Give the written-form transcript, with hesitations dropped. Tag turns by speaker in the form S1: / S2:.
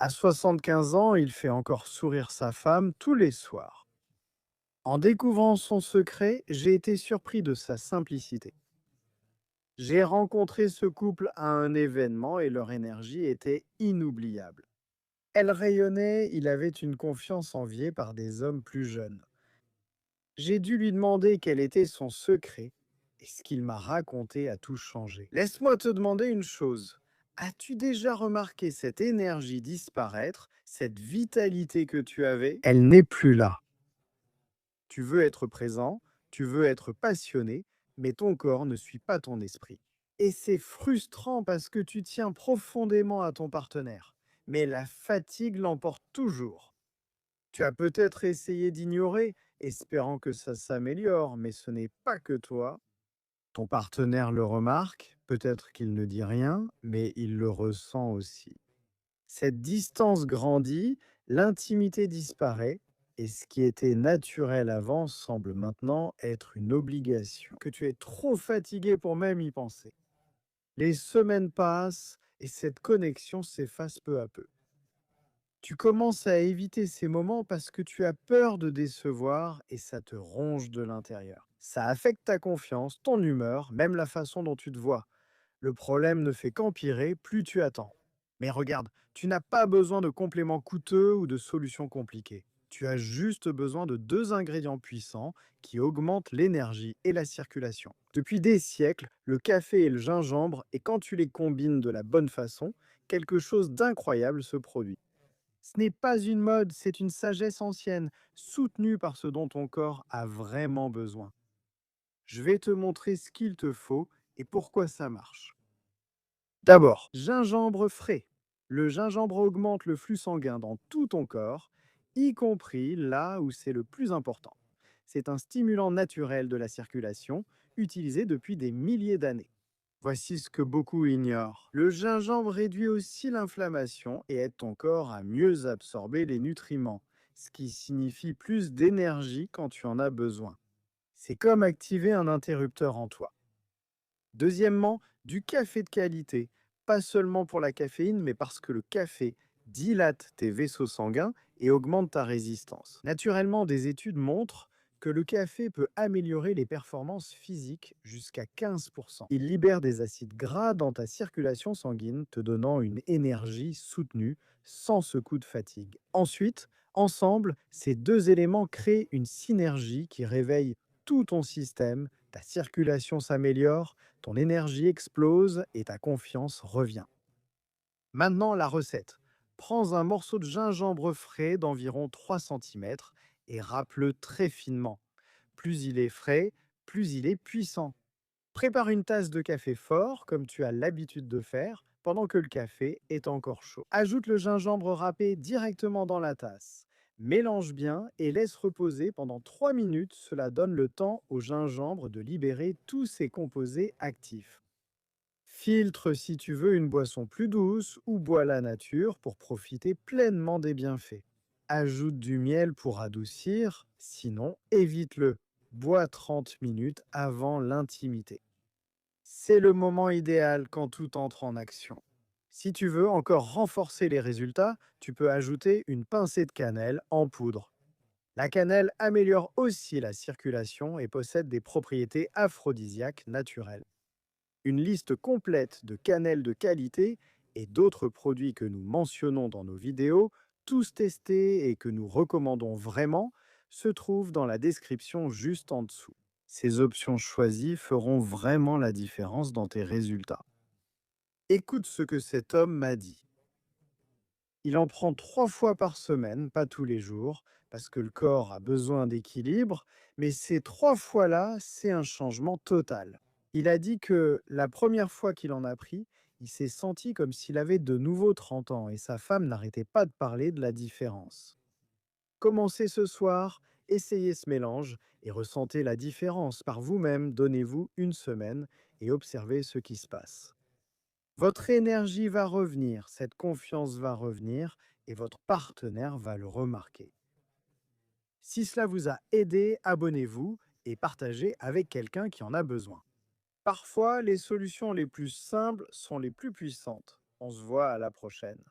S1: À 75 ans, il fait encore sourire sa femme tous les soirs. En découvrant son secret, j'ai été surpris de sa simplicité. J'ai rencontré ce couple à un événement et leur énergie était inoubliable. Elle rayonnait, il avait une confiance enviée par des hommes plus jeunes. J'ai dû lui demander quel était son secret et ce qu'il m'a raconté a tout changé. Laisse-moi te demander une chose. As-tu déjà remarqué cette énergie disparaître, cette vitalité que tu avais? Elle n'est plus là. Tu veux être présent, tu veux être passionné, mais ton corps ne suit pas ton esprit. Et c'est frustrant parce que tu tiens profondément à ton partenaire, mais la fatigue l'emporte toujours. Tu as peut-être essayé d'ignorer, espérant que ça s'améliore, mais ce n'est pas que toi. Ton partenaire le remarque, peut-être qu'il ne dit rien, mais il le ressent aussi. Cette distance grandit, l'intimité disparaît, et ce qui était naturel avant semble maintenant être une obligation, que tu es trop fatigué pour même y penser. Les semaines passent et cette connexion s'efface peu à peu. Tu commences à éviter ces moments parce que tu as peur de décevoir et ça te ronge de l'intérieur. Ça affecte ta confiance, ton humeur, même la façon dont tu te vois. Le problème ne fait qu'empirer plus tu attends. Mais regarde, tu n'as pas besoin de compléments coûteux ou de solutions compliquées. Tu as juste besoin de deux ingrédients puissants qui augmentent l'énergie et la circulation. Depuis des siècles, le café et le gingembre, et quand tu les combines de la bonne façon, quelque chose d'incroyable se produit. Ce n'est pas une mode, c'est une sagesse ancienne, soutenue par ce dont ton corps a vraiment besoin. Je vais te montrer ce qu'il te faut et pourquoi ça marche. D'abord, gingembre frais. Le gingembre augmente le flux sanguin dans tout ton corps, y compris là où c'est le plus important. C'est un stimulant naturel de la circulation, utilisé depuis des milliers d'années. Voici ce que beaucoup ignorent. Le gingembre réduit aussi l'inflammation et aide ton corps à mieux absorber les nutriments, ce qui signifie plus d'énergie quand tu en as besoin. C'est comme activer un interrupteur en toi. Deuxièmement, du café de qualité. Pas seulement pour la caféine, mais parce que le café dilate tes vaisseaux sanguins et augmente ta résistance. Naturellement, des études montrent que le café peut améliorer les performances physiques jusqu'à 15%. Il libère des acides gras dans ta circulation sanguine, te donnant une énergie soutenue sans ce coup de fatigue. Ensuite, ensemble, ces deux éléments créent une synergie qui réveille tout ton système, ta circulation s'améliore, ton énergie explose et ta confiance revient. Maintenant, la recette. Prends un morceau de gingembre frais d'environ 3 cm et râpe-le très finement. Plus il est frais, plus il est puissant. Prépare une tasse de café fort, comme tu as l'habitude de faire, pendant que le café est encore chaud. Ajoute le gingembre râpé directement dans la tasse. Mélange bien et laisse reposer pendant 3 minutes. Cela donne le temps au gingembre de libérer tous ses composés actifs. Filtre si tu veux une boisson plus douce ou bois la nature pour profiter pleinement des bienfaits. Ajoute du miel pour adoucir, sinon évite-le. Bois 30 minutes avant l'intimité. C'est le moment idéal quand tout entre en action. Si tu veux encore renforcer les résultats, tu peux ajouter une pincée de cannelle en poudre. La cannelle améliore aussi la circulation et possède des propriétés aphrodisiaques naturelles. Une liste complète de cannelle de qualité et d'autres produits que nous mentionnons dans nos vidéos, tous testés et que nous recommandons vraiment, se trouve dans la description juste en dessous. Ces options choisies feront vraiment la différence dans tes résultats. Écoute ce que cet homme m'a dit. Il en prend 3 fois par semaine, pas tous les jours, parce que le corps a besoin d'équilibre, mais ces 3 fois-là, c'est un changement total. Il a dit que la première fois qu'il en a pris, il s'est senti comme s'il avait de nouveau 30 ans et sa femme n'arrêtait pas de parler de la différence. Commencez ce soir, essayez ce mélange et ressentez la différence par vous-même. Donnez-vous une semaine et observez ce qui se passe. Votre énergie va revenir, cette confiance va revenir et votre partenaire va le remarquer. Si cela vous a aidé, abonnez-vous et partagez avec quelqu'un qui en a besoin. Parfois, les solutions les plus simples sont les plus puissantes. On se voit à la prochaine.